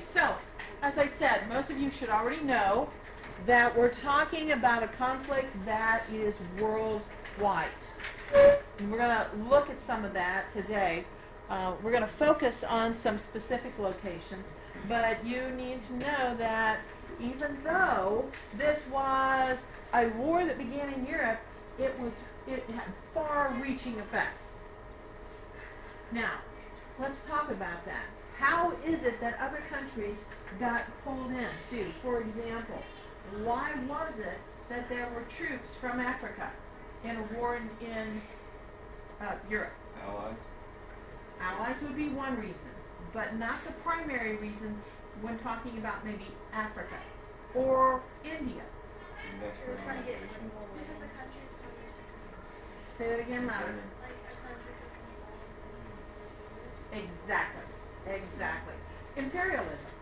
so, as I said, most of you should already know that we're talking about a conflict that is worldwide. And we're going to look at some of that today. We're going to focus on some specific locations, but you need to know that even though this was a war that began in Europe, it had far-reaching effects. Now, let's talk about that. How is it that other countries got pulled in too? For example, why was it that there were troops from Africa in a war in Europe? Allies? Allies would be one reason, but not the primary reason when talking about maybe Africa or India. Industrial We're trying to get revolution. more women. Because the country Say that again louder. like a country took Exactly. Imperialism.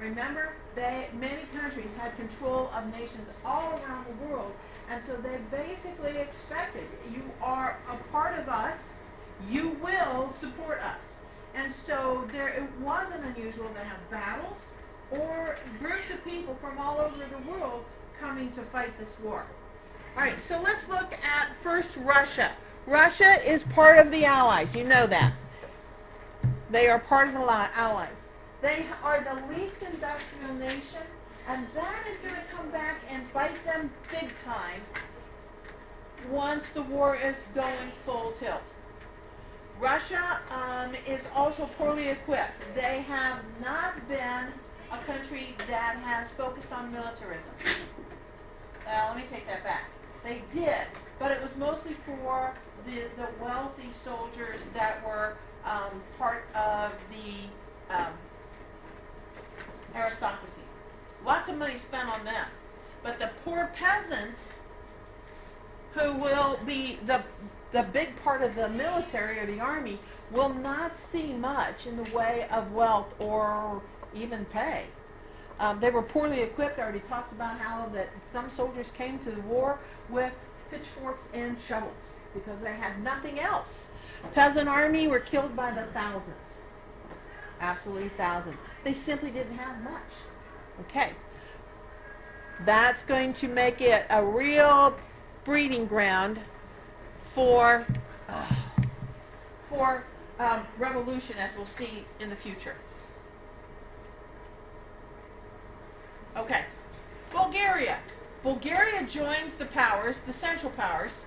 Remember, many countries had control of nations all around the world, and so they basically expected, you are a part of us, you will support us. And so it wasn't unusual to have battles or groups of people from all over the world coming to fight this war. All right, so let's look at first Russia. Russia is part of the Allies, you know that. They are part of the Allies. They are the least industrial nation, and that is going to come back and bite them big time once the war is going full tilt. Russia is also poorly equipped. They have not been a country that has focused on militarism. Let me take that back. They did, but it was mostly for the wealthy soldiers that were part of the aristocracy. Lots of money spent on them. But the poor peasants, who will be the big part of the military or the army, will not see much in the way of wealth or even pay. They were poorly equipped. I already talked about how that some soldiers came to the war with pitchforks and shovels because they had nothing else. Peasant army were killed by the thousands. Absolutely thousands. They simply didn't have much. Okay. That's going to make it a real breeding ground for revolution, as we'll see in the future. Okay. Bulgaria. Bulgaria joins the powers, the Central Powers,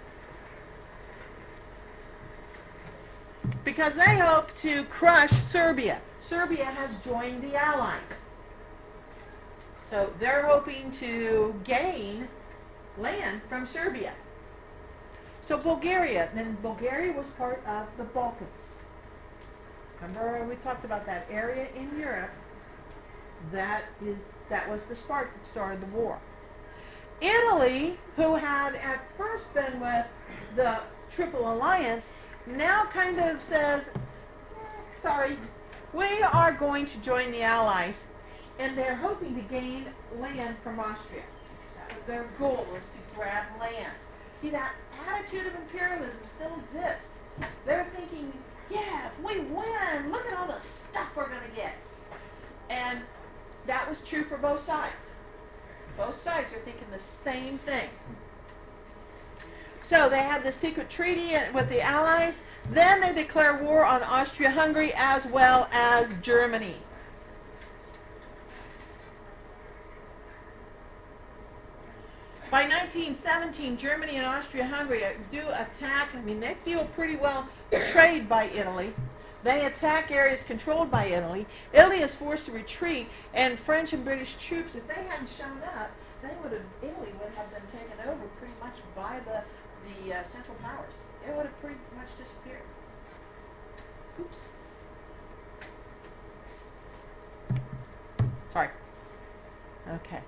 because they hope to crush Serbia. Serbia has joined the Allies. So they're hoping to gain land from Serbia. So Bulgaria was part of the Balkans. Remember we talked about that area in Europe that was the spark that started the war. Italy, who had at first been with the Triple Alliance, now kind of says, sorry, we are going to join the Allies, and they're hoping to gain land from Austria. That was their goal, was to grab land. See, that attitude of imperialism still exists. They're thinking, yeah, if we win, look at all the stuff we're going to get. And that was true for both sides. Both sides are thinking the same thing. So they had the secret treaty with the Allies. Then they declare war on Austria-Hungary as well as Germany. By 1917, Germany and Austria-Hungary do attack. I mean, they feel pretty well betrayed by Italy. They attack areas controlled by Italy. Italy is forced to retreat, and French and British troops, if they hadn't shown up, Italy would have been taken over pretty much by the Central Powers. It would have pretty much disappeared. Oops. Sorry. Okay.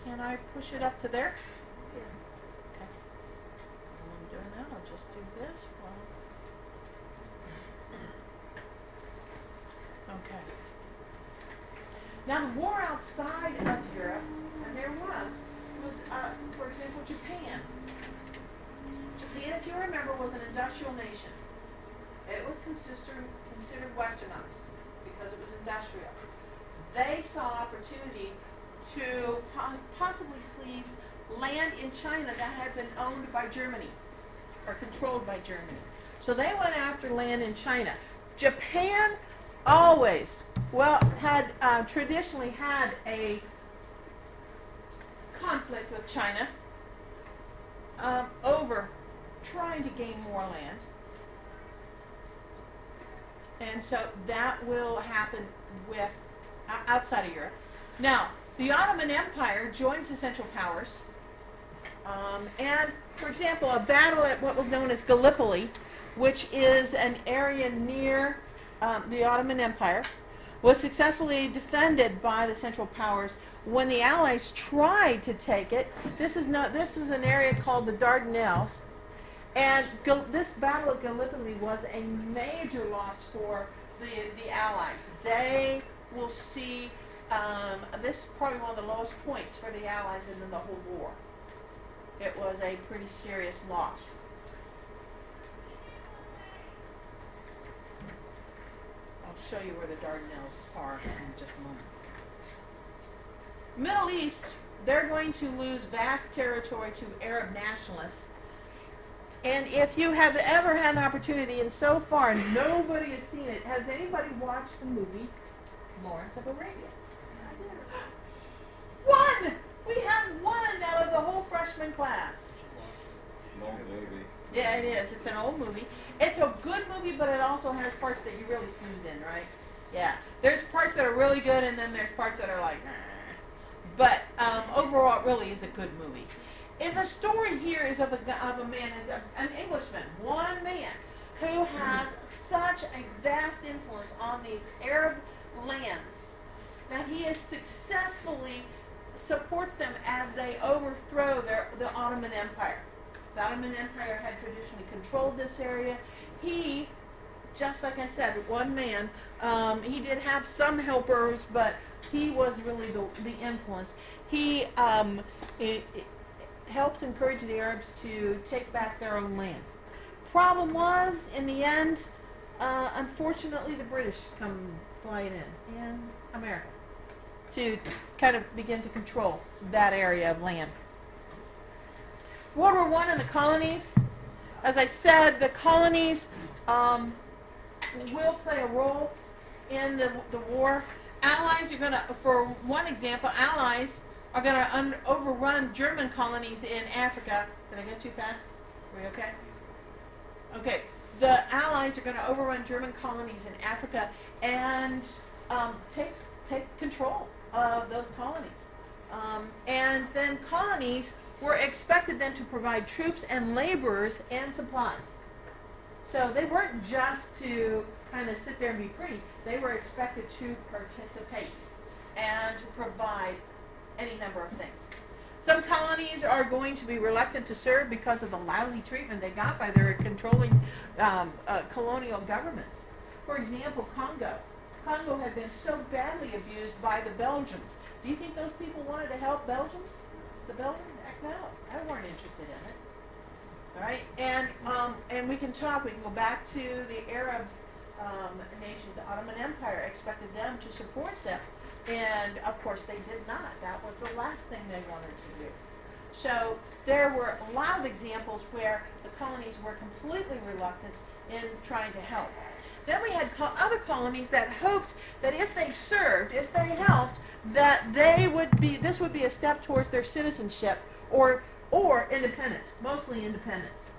Can I push it up to there? Yeah. Okay. While I'm doing that, I'll just do this. Okay. Now the war outside of Europe, and there was, for example, Japan. Japan, if you remember, was an industrial nation. It was considered westernized because it was industrial. They saw opportunity to possibly seize land in China that had been owned by Germany or controlled by Germany. So they went after land in China. Japan always, had traditionally had a conflict with China over trying to gain more land. And so that will happen with outside of Europe. Now, the Ottoman Empire joins the Central Powers. And, for example, a battle at what was known as Gallipoli, which is an area near the Ottoman Empire, was successfully defended by the Central Powers. When the Allies tried to take it, this is an area called the Dardanelles, and this battle of Gallipoli was a major loss for the Allies. They will see this is probably one of the lowest points for the Allies in the whole war. It was a pretty serious loss. I'll show you where the Dardanelles are in just a moment. Middle East, they're going to lose vast territory to Arab nationalists. And if you have ever had an opportunity, and so far nobody has seen it, has anybody watched the movie Lawrence of Arabia? One! We had one out of the whole freshman class. Long movie. Yeah, it is. It's an old movie. It's a good movie, but it also has parts that you really snooze in, right? Yeah. There's parts that are really good, and then there's parts that are like, nah. But overall, it really is a good movie. And the story here is of a man, an Englishman, one man, who has such a vast influence on these Arab lands that he is successfully supports them as they overthrow the Ottoman Empire. The Ottoman Empire had traditionally controlled this area. He, just like I said, one man, he did have some helpers, but he was really the influence. He helped encourage the Arabs to take back their own land. Problem was, in the end, unfortunately, the British come flying in, and America, to kind of begin to control that area of land. World War I and the colonies. As I said, the colonies will play a role in the war. Allies are going to, for one example, Allies are going to overrun German colonies in Africa. Did I go too fast? Are we okay? Okay. The Allies are going to overrun German colonies in Africa and take control of those colonies. And then colonies were expected then to provide troops and laborers and supplies. So they weren't just to kind of sit there and be pretty. They were expected to participate and to provide any number of things. Some colonies are going to be reluctant to serve because of the lousy treatment they got by their controlling colonial governments. For example, Congo. Congo had been so badly abused by the Belgians. Do you think those people wanted to help Belgians? The Belgians? Heck no. They weren't interested in it. All right, and we can go back to the Arabs, nations. The Ottoman Empire expected them to support them, and of course they did not. That was the last thing they wanted to do. So there were a lot of examples where the colonies were completely reluctant in trying to help. Then we had other colonies that hoped that if they served, if they helped, that this would be a step towards their citizenship or independence, mostly independence.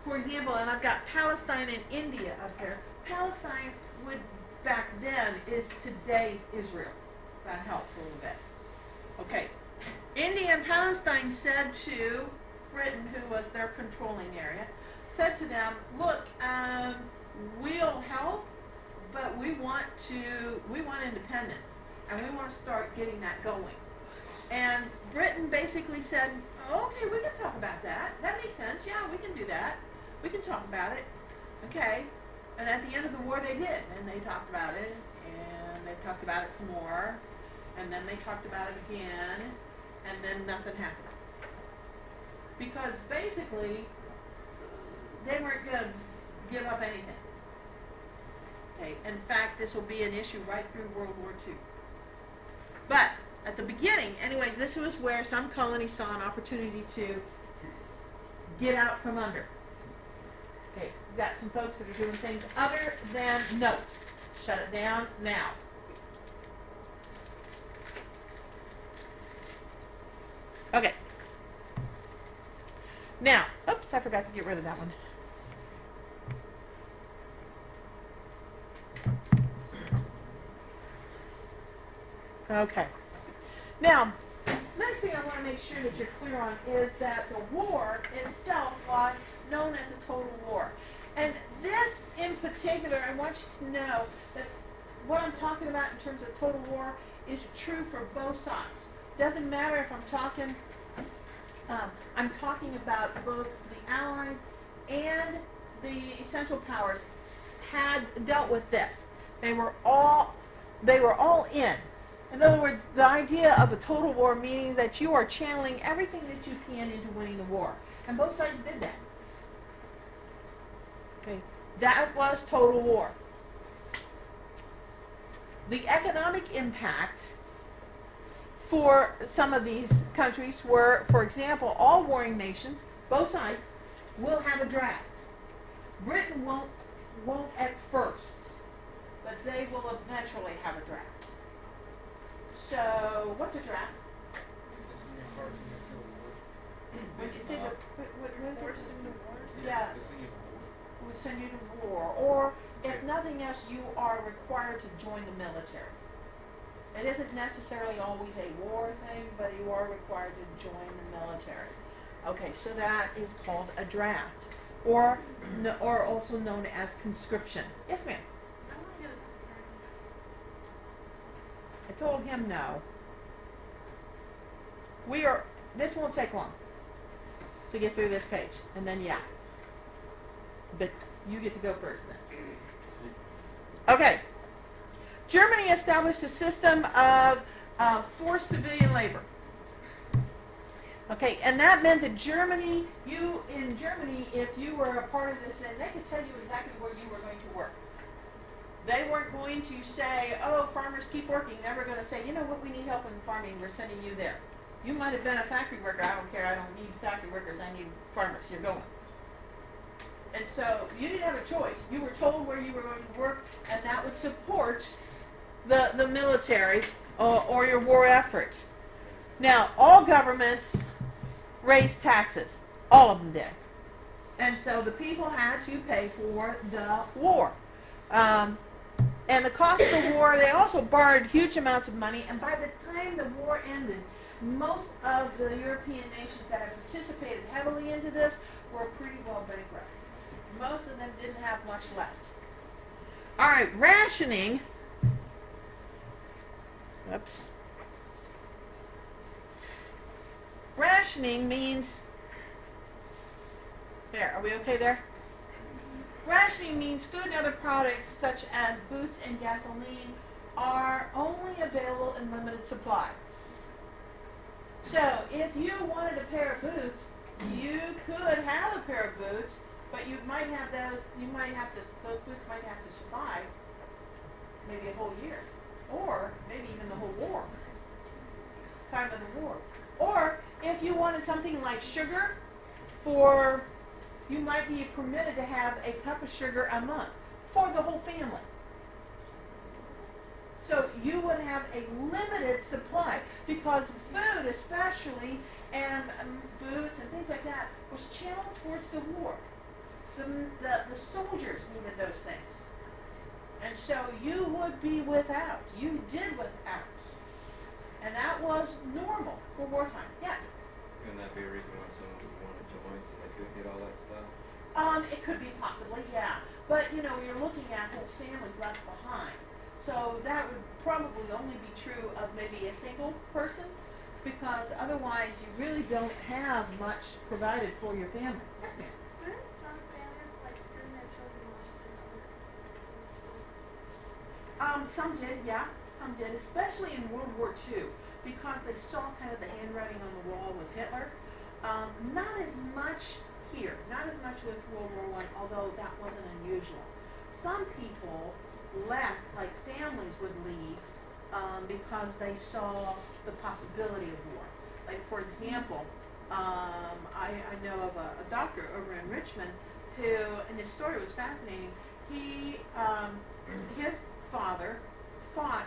For example, and I've got Palestine and India up there. Palestine back then is today's Israel. That helps a little bit. Okay. India and Palestine said to Britain, who was their controlling area, said to them, look, we'll help, but we want independence, and we want to start getting that going. And Britain basically said, okay, we can talk about that. That makes sense. Yeah, we can do that. We can talk about it. Okay. And at the end of the war, they did. And they talked about it, and they talked about it some more, and then they talked about it again, and then nothing happened. because basically they weren't going to give up anything. Okay, in fact, this will be an issue right through World War II. But at the beginning, anyways, this was where some colonies saw an opportunity to get out from under. Okay, we've got some folks that are doing things other than notes. Shut it down now. Okay. Now, oops, I forgot to get rid of that one. Okay. Now, next thing I want to make sure that you're clear on is that the war itself was known as a total war. And this in particular, I want you to know that what I'm talking about in terms of total war is true for both sides. Doesn't matter if I'm talking about both the Allies and the Central Powers had dealt with this. They were all in. In other words, the idea of a total war meaning that you are channeling everything that you can into winning the war. And both sides did that. Okay, that was total war. The economic impact for some of these countries were, for example, all warring nations, both sides, will have a draft. Britain won't at first, but they will eventually have a draft. So, what's a draft? When you say what is it? Yeah. We'll send you to war. Or, if nothing else, you are required to join the military. It isn't necessarily always a war thing, but you are required to join the military. Okay, so that is called a draft. Or also known as conscription. Yes, ma'am? I told him no. This won't take long to get through this page. And then, yeah. But you get to go first then. Okay. Germany established a system of forced civilian labor. Okay, and that meant that Germany, if you were a part of this, and they could tell you exactly where you were going to work. They weren't going to say, oh, farmers keep working. They were going to say, you know what, we need help in farming. We're sending you there. You might have been a factory worker. I don't care. I don't need factory workers. I need farmers. You're going. And so you didn't have a choice. You were told where you were going to work, and that would support the military or your war effort. Now, all governments raised taxes. All of them did. And so the people had to pay for the war. And the cost of the war, they also borrowed huge amounts of money, and by the time the war ended, most of the European nations that had participated heavily into this were pretty well bankrupt. Most of them didn't have much left. All right, rationing. Oops. Rationing means, there, are we okay there? Rationing means food and other products such as boots and gasoline are only available in limited supply. So if you wanted a pair of boots, you could have a pair of boots, but those boots might have to survive maybe a whole year, or maybe even the whole war, time of the war. Or if you wanted something like sugar, you might be permitted to have a cup of sugar a month for the whole family. So you would have a limited supply because food especially and boots and things like that was channeled towards the war. The soldiers needed those things. And so you would be without. You did without. And that was normal for wartime. Yes? Couldn't that be a reason why someone would want to join so they could get all that stuff? It could be possibly, yeah. But, you're looking at whole families left behind. So that would probably only be true of maybe a single person, because otherwise you really don't have much provided for your family. Yes, ma'am? Wouldn't some families send their children off to Some did, yeah. Some did, especially in World War II, because they saw kind of the handwriting on the wall with Hitler. Not as much here, not as much with World War I, although that wasn't unusual. Some people left, like families would leave, because they saw the possibility of war. Like, for example, I know of a doctor over in Richmond who, and his story was fascinating. He, his father fought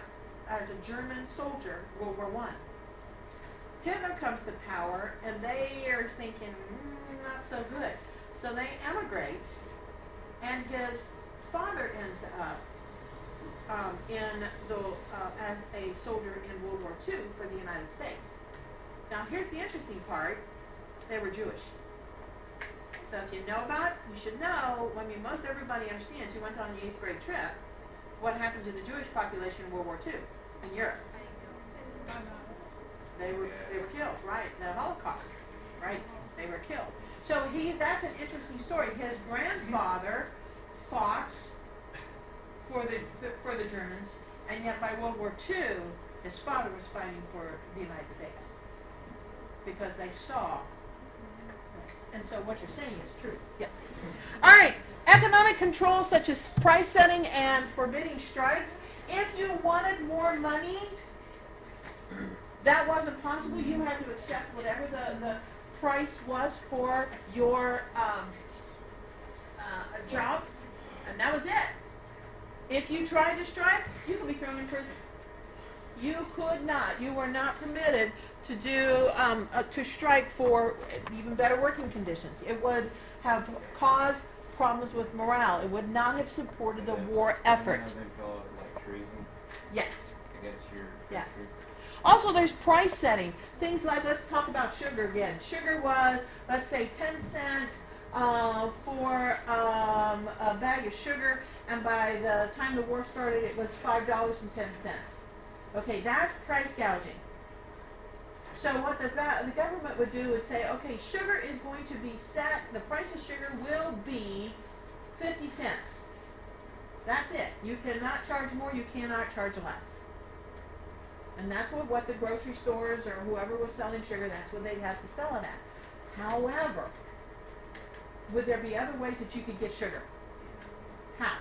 as a German soldier, World War I. Hitler comes to power, and they are thinking, not so good. So they emigrate, and his father ends up as a soldier in World War II for the United States. Now, here's the interesting part: they were Jewish. So if you know about it, you should know. I mean, most everybody understands who went on the 8th grade trip what happened to the Jewish population in World War II in Europe. They were killed, right? The Holocaust, right? They were killed. So that's an interesting story. His grandfather fought for the Germans, and yet by World War II, his father was fighting for the United States because they saw. And so what you're saying is true. Yes. All right. Economic controls such as price setting and forbidding strikes. If you wanted more money, that wasn't possible. You had to accept whatever the price was for your job, and that was it. If you tried to strike, you could be thrown in prison. You could not. You were not permitted to do to strike for even better working conditions. It would have caused problems with morale. It would not have supported the war effort. Have they call it like treason Yes. against your Yes. country? Also, there's price setting. Things like, let's talk about sugar again. Sugar was, let's say, 10 cents for a bag of sugar, and by the time the war started, it was $5.10. Okay, that's price gouging. So what the government would do would say, okay, sugar is going to be set, the price of sugar will be 50 cents. That's it. You cannot charge more, you cannot charge less. And that's what the grocery stores or whoever was selling sugar, that's what they'd have to sell it at. However, would there be other ways that you could get sugar? How?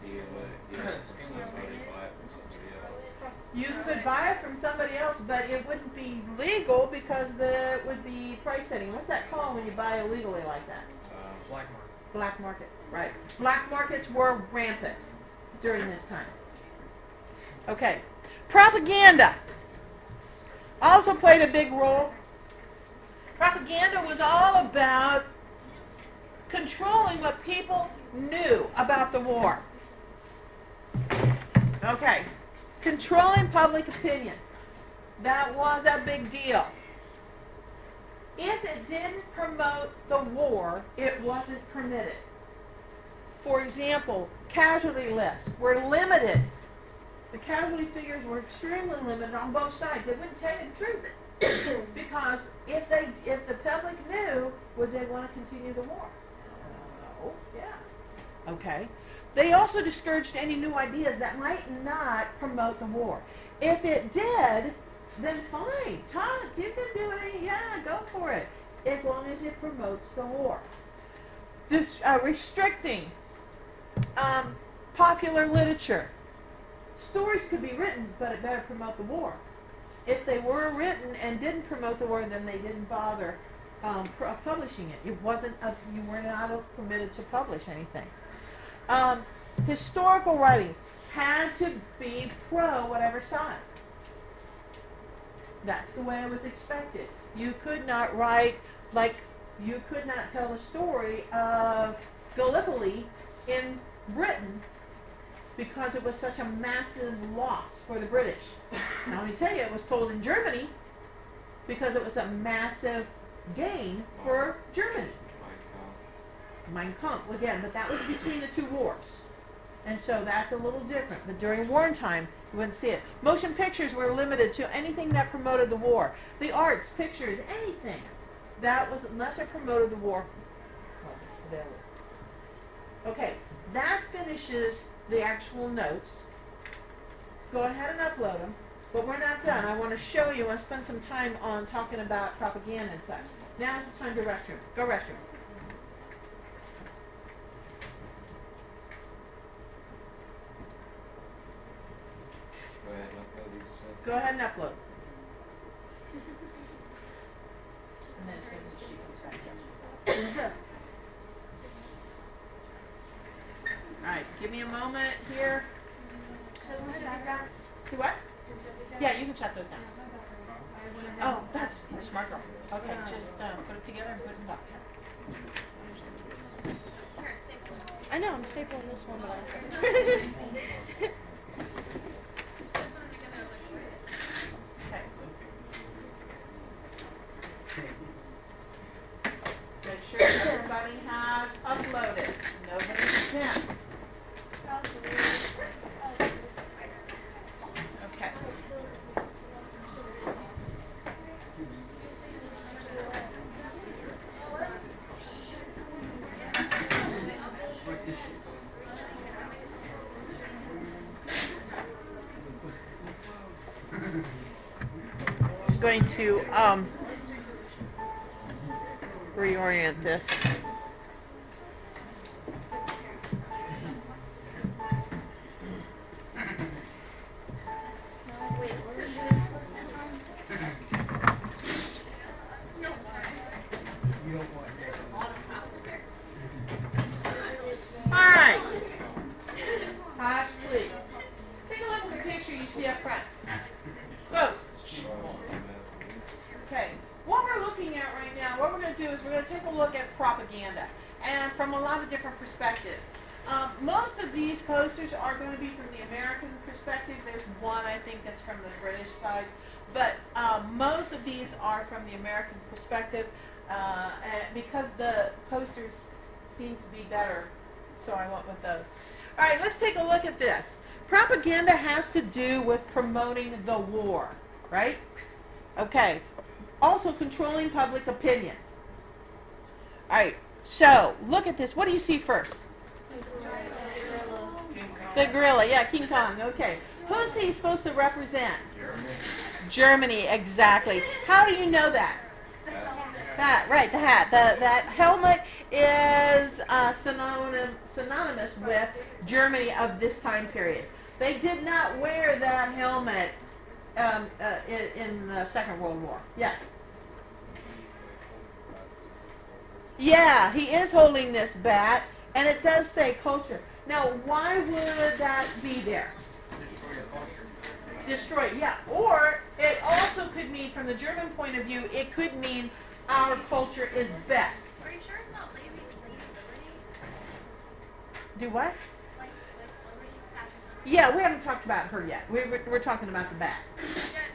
Steal it, get it from somebody, buy it from somebody else. You could buy it from somebody else, but it wouldn't be legal because it would be price setting. What's that called when you buy illegally like that? Black market. Black market, right. Black markets were rampant during this time. Okay. Propaganda also played a big role. Propaganda was all about controlling what people knew about the war. Okay. Controlling public opinion. That was a big deal. If it didn't promote the war, it wasn't permitted. For example, casualty lists were limited. The casualty figures were extremely limited on both sides. They wouldn't tell you the truth because if the public knew, would they want to continue the war? No. Yeah. Okay. They also discouraged any new ideas that might not promote the war. If it did, then fine. Talk. You can do it. Yeah, go for it. As long as it promotes the war. Restricting popular literature. Stories could be written, but it better promote the war. If they were written and didn't promote the war, then they didn't bother publishing it. It wasn't you were not permitted to publish anything. Historical writings had to be pro whatever side. That's the way it was expected. You could not write, like, you could not tell the story of Gallipoli in Britain because it was such a massive loss for the British. Now, let me tell you, it was told in Germany because it was a massive gain for Germany. Mein Kampf, again, but that was between the two wars. And so that's a little different. But during wartime, you wouldn't see it. Motion pictures were limited to anything that promoted the war. The arts, pictures, anything that was, unless it promoted the war, wasn't available. Okay, that finishes the actual notes. Go ahead and upload them. But we're not done. I want to show you. I want to spend some time on talking about propaganda and such. Now's the time to restroom. Go restroom. Go ahead and upload these. Go ahead and upload. And then as soon as she comes back here. All right, give me a moment here. So we should be done. Do what? Yeah, you can shut those down. Oh, that's a smart girl. Okay, just put it together and put it in the box. Here, staple it. I know, I'm stapling this one, but Okay. Make sure everybody has uploaded. Nobody exempt. Okay. I'm going to reorient this. Wait, what are we doing first time? All right. Hush, please. Take a look at the picture you see up front. Folks, okay. What we're looking at right now, what we're going to do is we're going to take a look at propaganda, and from a lot of different perspectives. Most of these posters are going to be from the American perspective. There's one, I think, that's from the British side. But most of these are from the American perspective and because the posters seem to be better, so I went with those. All right, let's take a look at this. Propaganda has to do with promoting the war, right? Okay. Also controlling public opinion. All right, so look at this. What do you see first? The gorilla, yeah, King Kong, okay. Who's he supposed to represent? Germany, exactly. How do you know that? That, right, the hat. That helmet is synonymous with Germany of this time period. They did not wear that helmet in the Second World War. Yes. Yeah, he is holding this bat, and it does say culture. Now, why would that be there? Destroy, yeah. Or it also could mean, from the German point of view, it could mean our culture is best. Are you sure it's not Lady Liberty? Do what? Like Liberty Statue? Yeah, we haven't talked about her yet. We're talking about the bat. Yeah,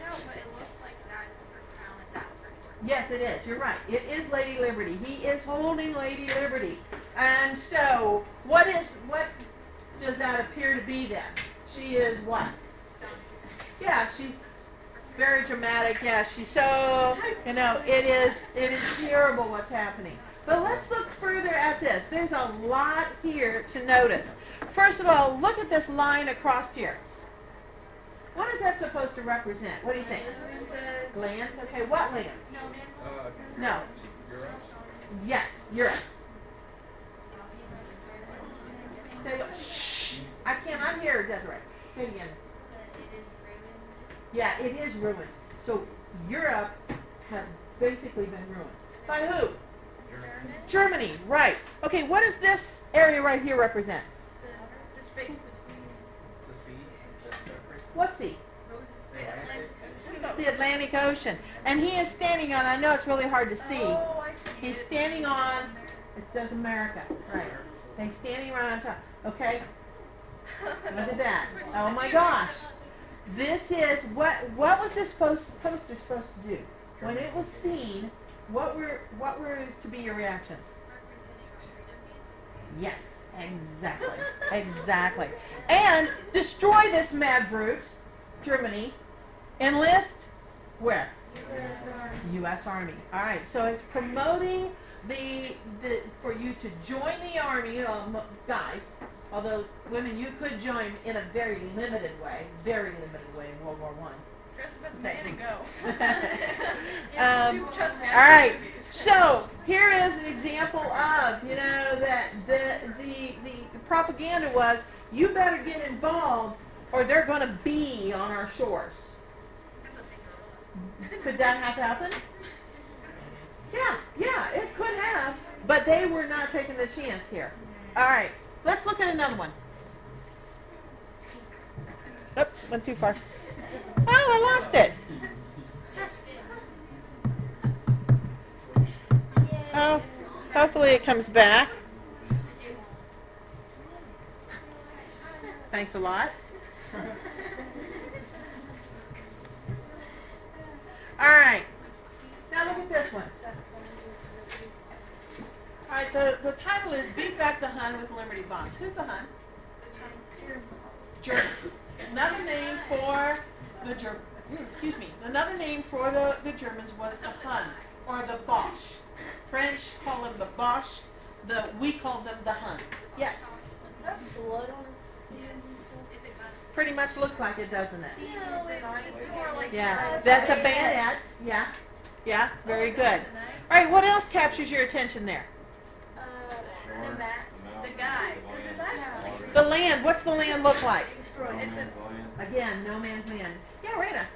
no, but it looks like that's for Crown and that's for George. Yes, it is. You're right. It is Lady Liberty. He is holding Lady Liberty. And so, what does that appear to be then? She is what? Yeah, she's very dramatic. Yeah, she's so, it is terrible what's happening. But let's look further at this. There's a lot here to notice. First of all, look at this line across here. What is that supposed to represent? What do you think? Lands? Okay, what lands? No. Yes, Europe. Say what? Shh. I cannot hear Desiree. Say it again. It is ruined. Yeah, it is ruined. So Europe has basically been ruined. By who? Germany, right. Okay, what does this area right here represent? The space between The sea that separates. What sea? Moses, the Atlantic Ocean. The Atlantic Ocean. And he is standing on, I know it's really hard to see. Oh, I see. He's standing on, it says America, right. He's standing right on top. Okay? Look at that. Oh my gosh. This is, what was this poster supposed to do? When it was seen, what were to be your reactions? Yes, exactly. Exactly. And destroy this mad brute, Germany. Enlist where? U.S. Army. All right. So it's promoting for you to join the army, guys. Although women, you could join in a very limited way in World War I. Christmas Okay. man and go. All Trust me, right. So here is an example of, that the propaganda was, you better get involved or they're going to be on our shores. Could that have happened? Yeah, it could have, but they were not taking the chance here. All right, let's look at another one. Oh, went too far. Oh, I lost it. Oh, hopefully it comes back. Thanks a lot. All right. Now look at this one. All right, the title is Beat Back the Hun with Liberty Bonds. Who's the Hun? Germans. Another name for the Another name for the Germans was the Hun or the Bosch. French call them the Bosch. We call them the Hun. Yes. Is that blood on its hands and stuff? It's a gun. Pretty much looks like it, doesn't it? It's more like Yeah. That's a bayonet. Yeah. Yeah. Very good. All right. What else captures your attention there? The map. the guy. The land. What's the land look like? No man's land. Again, no man's land. Yeah, Rita.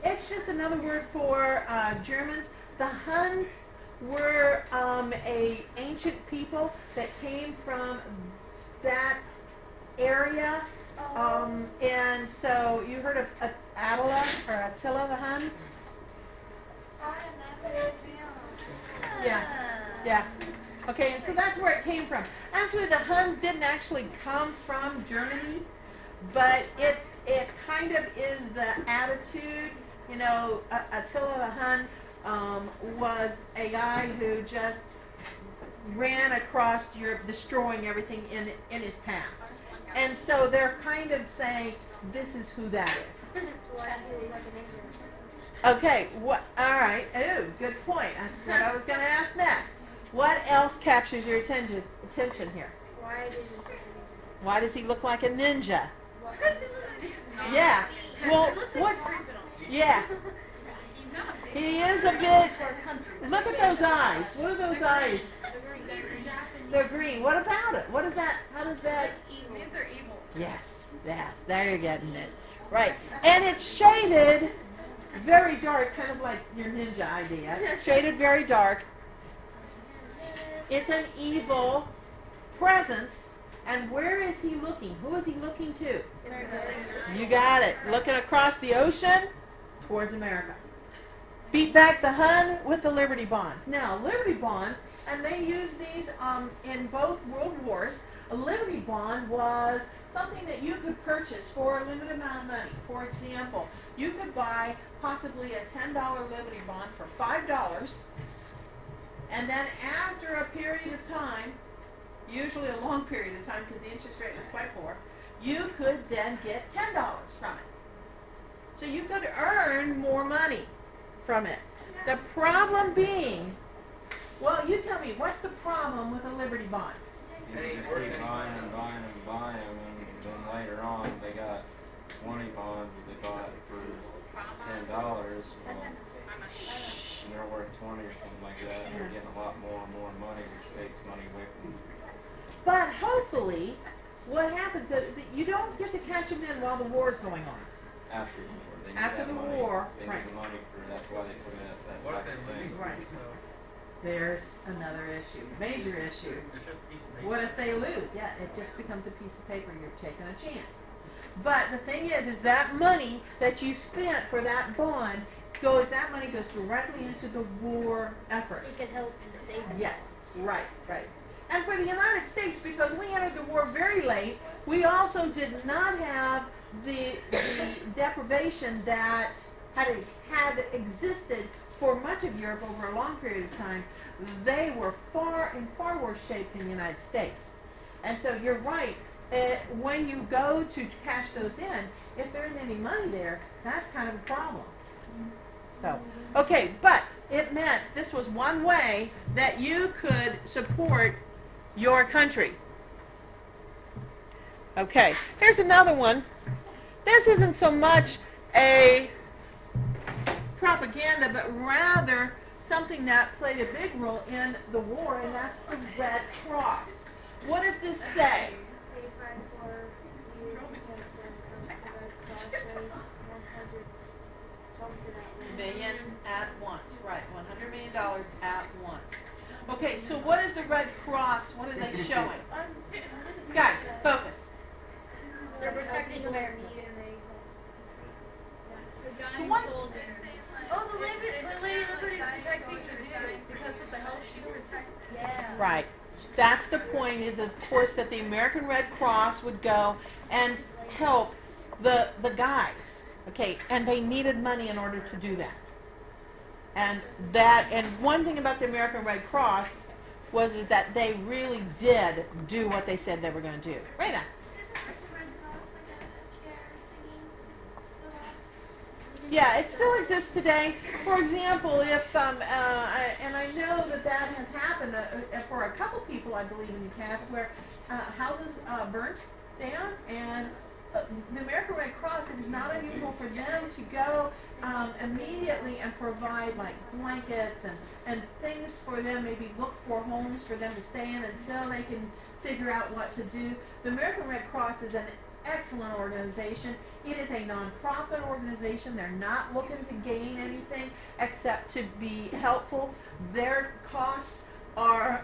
It's just another word for Germans. The Huns were a ancient people that came from that area. And so you heard of Attila or Attila the Hun? Yeah. Okay, and so that's where it came from. Actually, the Huns didn't actually come from Germany, but it kind of is the attitude. Attila the Hun was a guy who just ran across Europe, destroying everything in his path. And so they're kind of saying, this is who that is. Okay, what? All right. Oh, good point. That's what I was going to ask next. What else captures your attention here? Why does he look like a ninja? Yeah. Well, what's? Yeah. He is a bit. Look at those eyes. What are those eyes? They're green. What about it? What is that? How does that? These are evil. Yes. There you're getting it. Right. And it's shaded very dark, kind of like your ninja idea. Shaded very dark. It's an evil presence. And where is he looking? Who is he looking to? You got it. Looking across the ocean towards America. Beat back the Hun with the Liberty Bonds. Now, Liberty Bonds, and they used these in both World Wars. A Liberty Bond was something that you could purchase for a limited amount of money. For example, you could buy possibly a $10 Liberty Bond for $5, and then after a period of time, usually a long period of time because the interest rate was quite poor, you could then get $10 from it. So you could earn more money from it. The problem being, well, you tell me, what's the problem with a Liberty Bond? You just keep buying and buying and buying them, and then later on they got 20 bonds that they bought for $10. Well, and they're worth 20 or something like that. And they're getting a lot more and more money, which takes money away from them. But hopefully, what happens is that you don't get to catch them in while the war is going on. After the war, they need After that the money. war, They right. need the money for that's why they put in that What if type of they thing. lose? Right. So There's another issue, major issue. it's just a piece of paper. What if they lose? Yeah, it just becomes a piece of paper. You're taking a chance. But the thing is that money that you spent for that bond that money goes directly into the war effort. It could help you save it. Yes, right. And for the United States, because we entered the war very late, we also did not have the deprivation that had existed for much of Europe over a long period of time. They were in far worse shape than the United States. And so you're right. When you go to cash those in, if there isn't any money there, that's kind of a problem. So, okay, but it meant this was one way that you could support your country. Okay, here's another one. This isn't so much a propaganda, but rather something that played a big role in the war, and that's the Red Cross. What does this say? They fight for you to protect them from the Red Cross raise 100 something at Million at once, right? $100 million at once. Okay, so what is the Red Cross? What are they showing? Guys, focus. They're protecting America. The dying What? soldiers. Oh, the lady Liberty is protecting her too. Because what the hell she protected? Yeah. Right. That's the point, is of course that the American Red Cross would go and help the guys. Okay, and they needed money in order to do that. And one thing about the American Red Cross is that they really did do what they said they were going to do. Right now. Yeah, it still exists today. For example, if and I know that has happened for a couple people, I believe, in the past, where houses burnt down, and the American Red Cross, it is not unusual for them to go immediately and provide like blankets and things for them, maybe look for homes for them to stay in until they can figure out what to do. The American Red Cross is an excellent organization. It is a non-profit organization. They're not looking to gain anything except to be helpful. Their costs are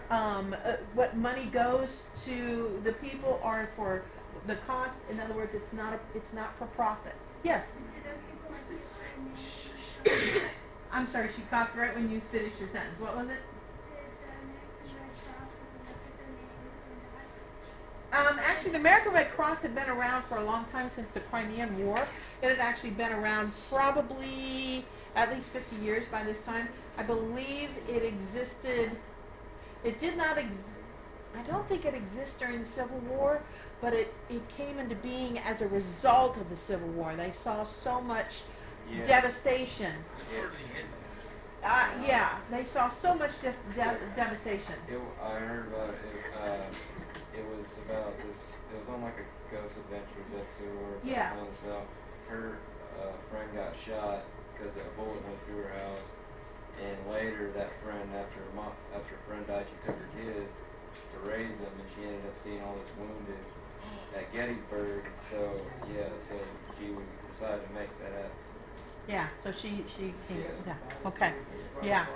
what money goes to the people are for the cost. In other words, it's not for profit. Yes. Shh. I'm sorry, she coughed right when you finished your sentence. What was it? Actually, the American Red Cross had been around for a long time, since the Crimean War. It had actually been around probably at least 50 years by this time. I believe it existed. It did not I don't think it existed during the Civil War, but it came into being as a result of the Civil War. They saw so much devastation. Yeah, they saw so much devastation. I heard about it. It was about this. It was on like a Ghost Adventures episode where Yeah. Her friend got shot because a bullet went through her house, and later that friend, after her friend died, she took her kids to raise them, and she ended up seeing all this wounded at Gettysburg. So she decided to make that happen. Yeah, so she came. Yeah. Okay. Yeah.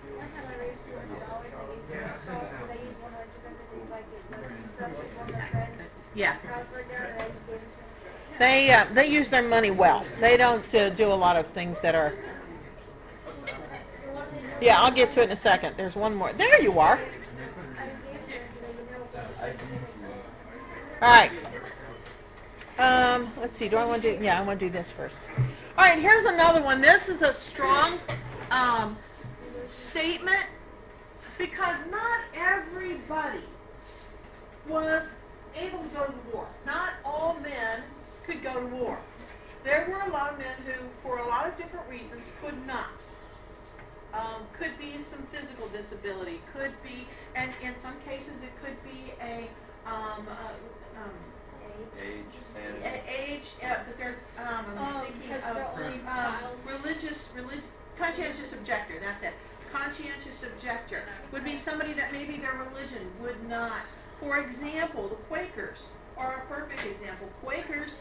One time I raised $200, they gave me $200 because I used 100 and like it stuff with one of my friends. Yeah. House burned down and I just gave it to him. They use their money well. They don't do a lot of things that are. Yeah, I'll get to it in a second. There's one more. There you are. All right. Let's see. Do I want to do? Yeah, I want to do this first. All right. Here's another one. This is a strong statement, because not everybody was able to go to war. Not all men could go to war. There were a lot of men who, for a lot of different reasons, could not. Could be some physical disability. Could be, and in some cases, it could be Age, sanity. age. But there's I'm thinking because of they're only child. conscientious objector. That's it. Conscientious objector would be somebody that maybe their religion would not. For example, the Quakers are a perfect example. Quakers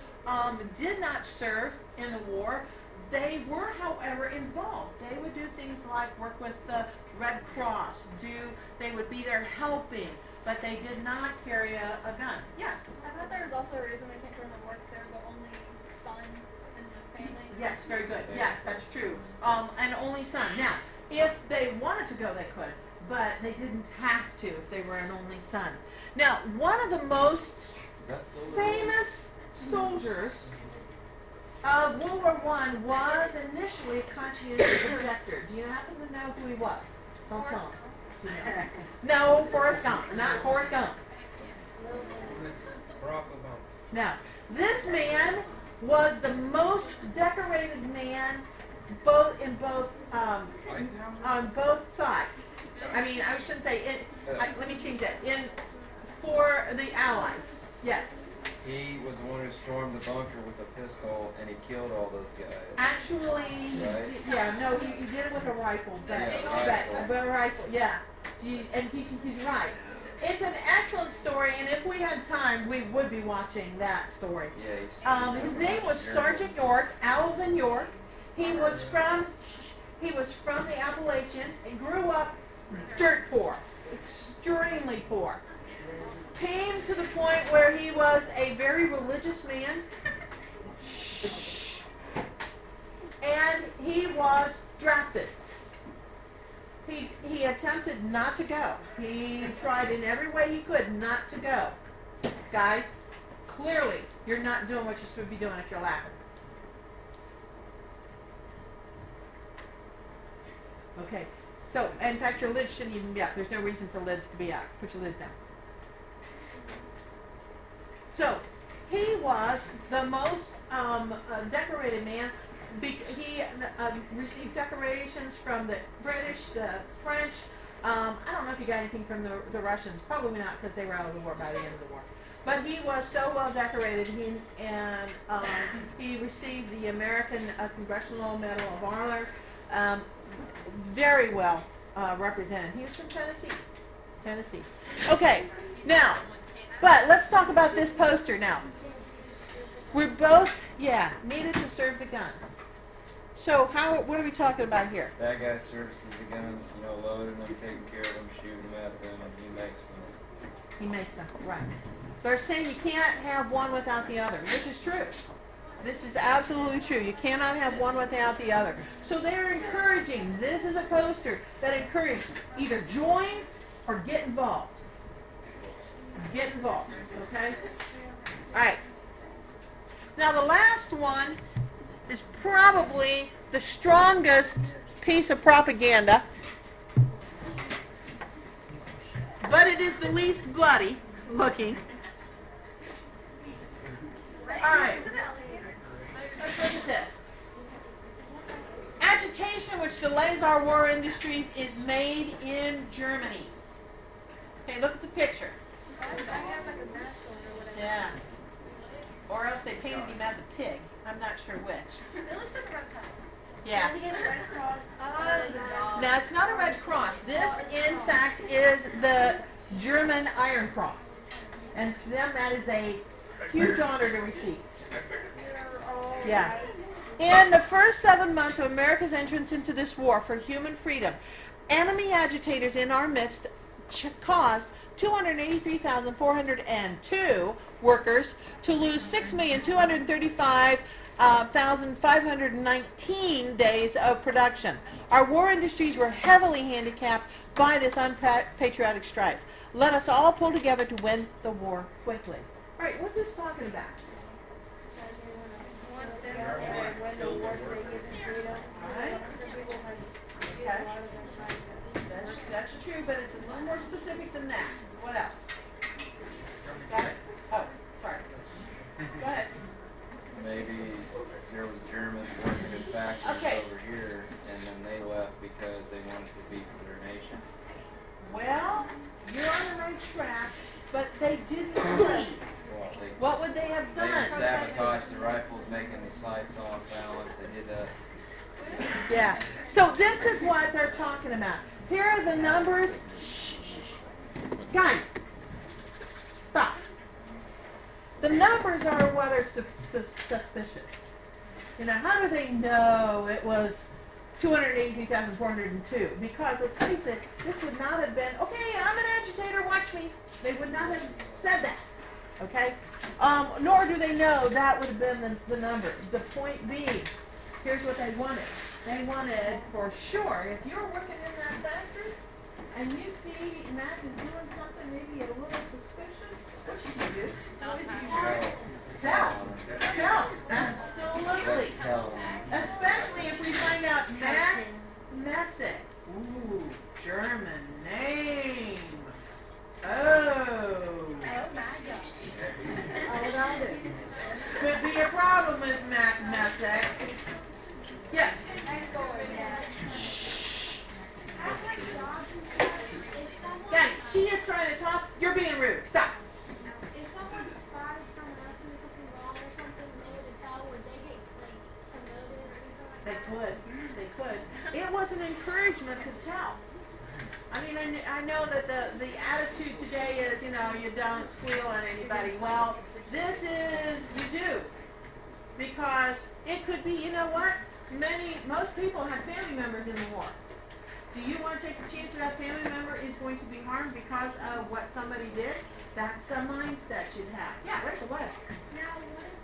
did not serve in the war. They were, however, involved. They would do things like work with the Red Cross. They would be there helping, but they did not carry a gun. Yes. I thought there was also a reason they can't join the war because they're the only son in the family. Yes, very good. Yes, that's true. An only son. Now, if they wanted to go, they could, but they didn't have to if they were an only son. Now, one of the most famous soldiers of World War I was initially a conscientious objector. Do you happen to know who he was? Don't tell him. Do you know? No, Forrest Gump. Not Forrest Gump. Barack Obama. Now, this man was the most decorated man on both sides. I mean, I shouldn't say let me change that. For the Allies, yes. He was the one who stormed the bunker with a pistol, and he killed all those guys. Actually, Right. yeah, no, he did it with a rifle, but, Yeah, but a rifle, yeah. And he's right. It's an excellent story, and if we had time, we would be watching that story. Yeah, His name was Sergeant York, Alvin York. He was from the Appalachian and grew up dirt poor, extremely poor. Came to the point where he was a very religious man, and he was drafted. He attempted not to go. He tried in every way he could not to go. Guys, clearly you're not doing what you're supposed to be doing if you're laughing. Okay, so in fact your lids shouldn't even be up. There's no reason for lids to be up. Put your lids down. So, he was the most decorated man. He received decorations from the British, the French. I don't know if he got anything from the Russians. Probably not, because they were out of the war by the end of the war. But he was so well decorated. He received the American Congressional Medal of Honor. Very well represented. He was from Tennessee. Okay, now. But let's talk about this poster now. We're both, needed to serve the guns. So what are we talking about here? that guy services the guns, loading them, taking care of them, shooting them at them, and he makes them. He makes them, right. They're saying you can't have one without the other. This is true. This is absolutely true. You cannot have one without the other. So they're encouraging, this is a poster that encourages either join or get involved. Get involved, okay? All right. Now the last one is probably the strongest piece of propaganda, but it is the least bloody looking. All right. Let's look at this. Agitation which delays our war industries is made in Germany. Okay, look at the picture. Yeah. Or else they painted him as a pig. I'm not sure which. It looks like a red cup. Yeah. And he has a red cross. Oh, it was a dog. Now, it's not a Red Cross. This, in fact, is the German Iron Cross. And for them, that is a huge honor to receive. Yeah. In the first 7 months of America's entrance into this war for human freedom, enemy agitators in our midst caused 283,402 workers to lose 6,235,519 days of production. Our war industries were heavily handicapped by this unpatriotic strife. Let us all pull together to win the war quickly. All right, what's this talking about? Okay. That's true, but it's a little more specific than that. What else? Got it? Oh, sorry. Go ahead. Maybe there was Germans working in factories Okay. over here, and then they left because they wanted to be for their nation. Well, you're on the right track, but they didn't leave. Well, What would they have they done? sabotaged the rifles, making the sights off balance. They did that. Yeah. So this is what they're talking about. Here are the numbers. Guys, stop. The numbers are what are suspicious. How do they know it was 283,402? Because let's face it, this would not have been, okay, I'm an agitator, watch me. They would not have said that. Okay? Nor do they know that would have been the number. The point being, here's what they wanted. They wanted, for sure, if you're working in that factory and you see Mac is doing something maybe a little suspicious, what should you do? Always use your tell. Absolutely. Let's tell them. Especially if we find out Mac Messick. Ooh, German name. Oh. Could be a problem with Mac Messick. Yes. Shh. Guys, she is trying to talk. You're being rude. Stop. If someone spotted someone else could. It was an encouragement to tell. I mean, I know that the attitude today is, you know, you don't squeal on anybody. Well, this is, you do. Because it could be, you know what? Most people have family members in the war. Do you want to take the chance that family member is going to be harmed because of what somebody did? That's the mindset you'd have. Yeah, Rachel, what? Now,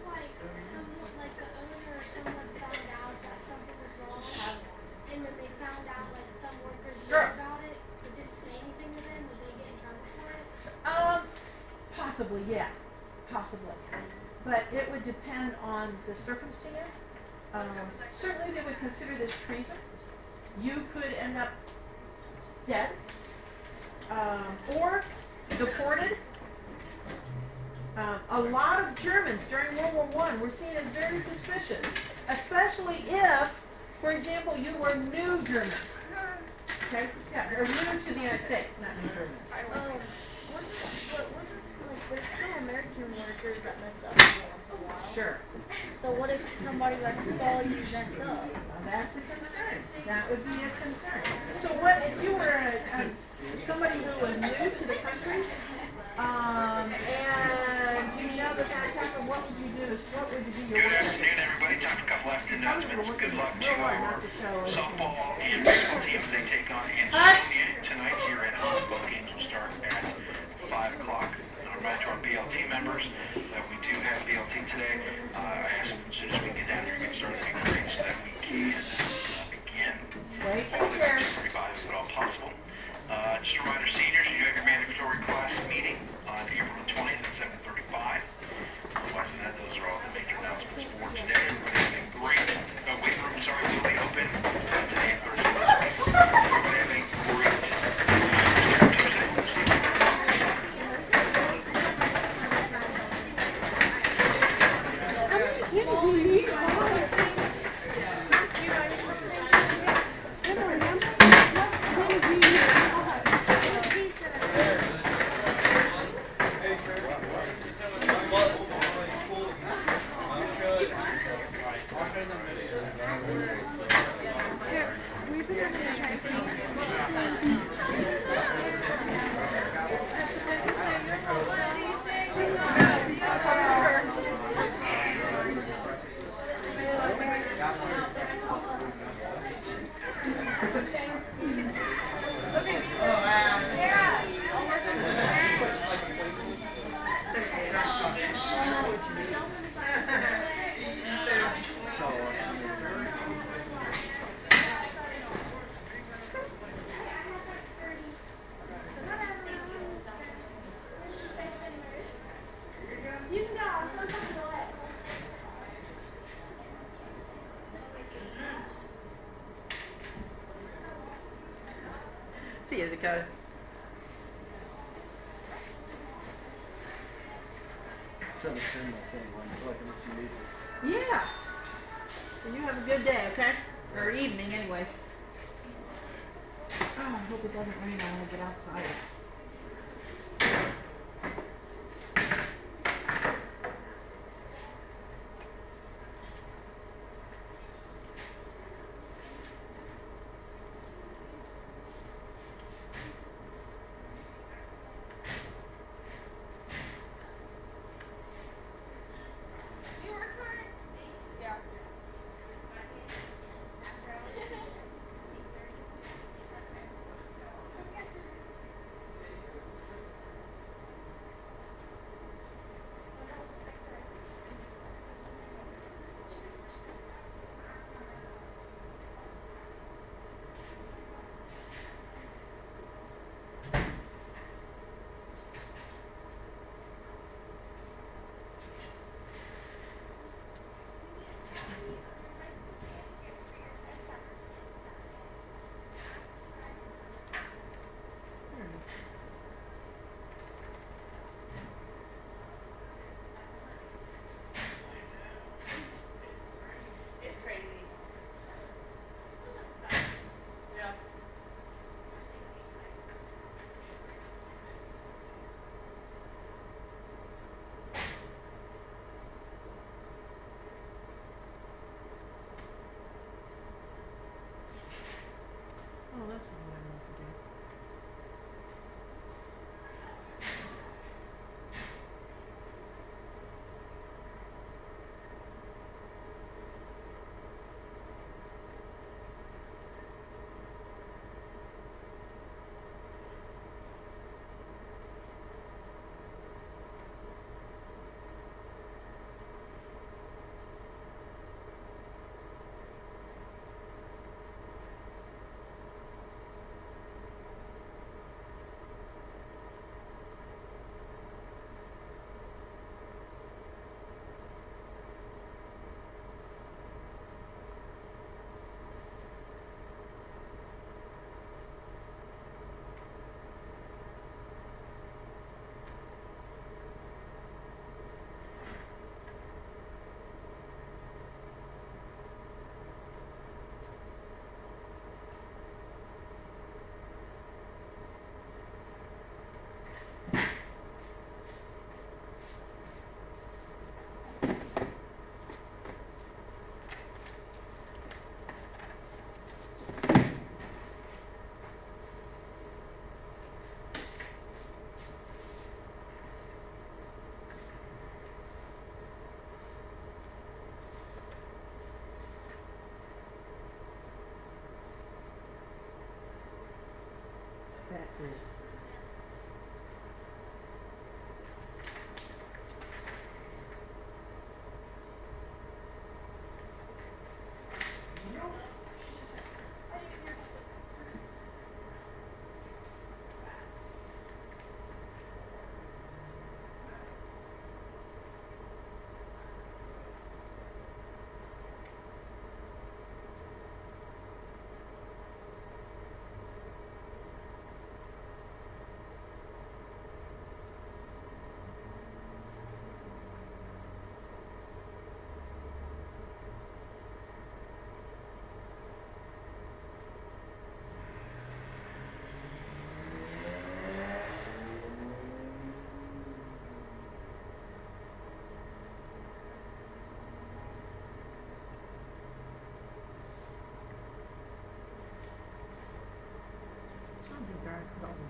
what if someone, the owner or someone found out that something was wrong, and then they found out some workers knew Sure. about it, but didn't say anything to them? Would they get in trouble for it? Possibly, yeah. Possibly. But it would depend on the circumstance. Certainly they would consider this treason. You could end up dead, or deported. A lot of Germans during World War I were seen as very suspicious, especially if, for example, you were new Germans. Okay? Yeah, or new to the United States, not new Germans. There's still American workers that mess up every once in a while. Sure. So what if somebody saw you mess up? Well, that's a concern. That would be a concern. So what if you were somebody who was new to the country, and you know that that's happened? What would you do? What would you do? Good afternoon, everybody. Time for a couple afternoon announcements. Good luck to our softball and baseball teams. They take on Ansonia tonight here at home. Both games will start at 5 o'clock. Remind to our BLT members that we do have BLT today. I asked them as soon as we get down here, get started, to be great so that we can begin. Wait for Hopefully, there. everybody, if at all possible. Just a reminder, seniors, you have your mandatory class meeting on April the 20th at 7:35. Otherwise than that, those are all the major announcements for today. Everybody have a great weight room, sorry, will be open today and Thursday. Everybody have a great Tuesday. You can go. I'm so comfortable. See you, Dakota. Trying to turn my thing on so I can listen to music. Yeah. Well, you have a good day, okay? Or evening, anyways. Oh, I hope it doesn't rain. I want to get outside. You work for it? Yeah.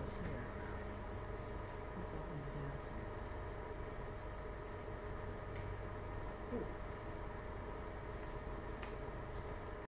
was here.